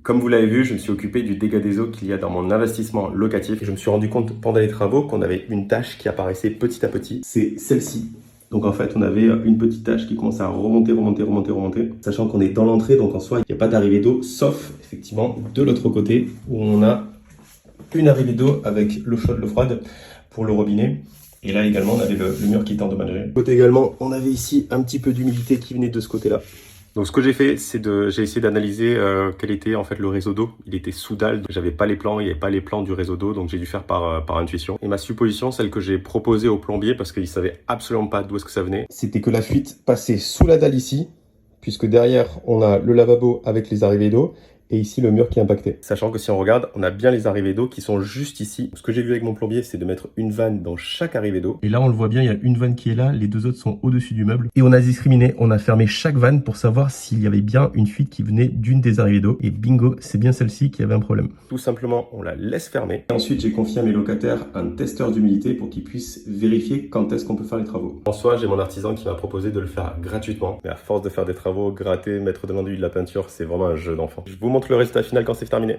Comme vous l'avez vu, je me suis occupé du dégât des eaux qu'il y a dans mon investissement locatif. Et je me suis rendu compte pendant les travaux qu'on avait une tache qui apparaissait petit à petit. C'est celle-ci. Donc en fait, on avait une petite tache qui commençait à remonter. Sachant qu'on est dans l'entrée, donc en soi, il n'y a pas d'arrivée d'eau, sauf effectivement de l'autre côté où on a une arrivée d'eau avec l'eau chaude, l'eau froide pour le robinet. Et là également, on avait le mur qui était endommagé. Côté également, on avait ici un petit peu d'humidité qui venait de ce côté-là. Donc ce que j'ai fait, j'ai essayé d'analyser quel était en fait le réseau d'eau. Il était sous dalle, j'avais pas les plans, il n'y avait pas les plans du réseau d'eau, donc j'ai dû faire par intuition. Et ma supposition, celle que j'ai proposée au plombier, parce qu'il savait absolument pas d'où est-ce que ça venait, c'était que la fuite passait sous la dalle ici, puisque derrière on a le lavabo avec les arrivées d'eau, et ici le mur qui est impacté. Sachant que si on regarde, on a bien les arrivées d'eau qui sont juste ici. Ce que j'ai vu avec mon plombier, c'est de mettre une vanne dans chaque arrivée d'eau. Et là, on le voit bien, il y a une vanne qui est là, les deux autres sont au-dessus du meuble. Et on a discriminé, on a fermé chaque vanne pour savoir s'il y avait bien une fuite qui venait d'une des arrivées d'eau. Et bingo, c'est bien celle-ci qui avait un problème. Tout simplement, on la laisse fermer. Et ensuite, j'ai confié à mes locataires un testeur d'humidité pour qu'ils puissent vérifier quand est-ce qu'on peut faire les travaux. En soi, j'ai mon artisan qui m'a proposé de le faire gratuitement. Mais à force de faire des travaux, gratter, mettre de l'enduit, de la peinture, c'est vraiment un jeu d'enfant. Je vous montre le résultat final quand c'est terminé.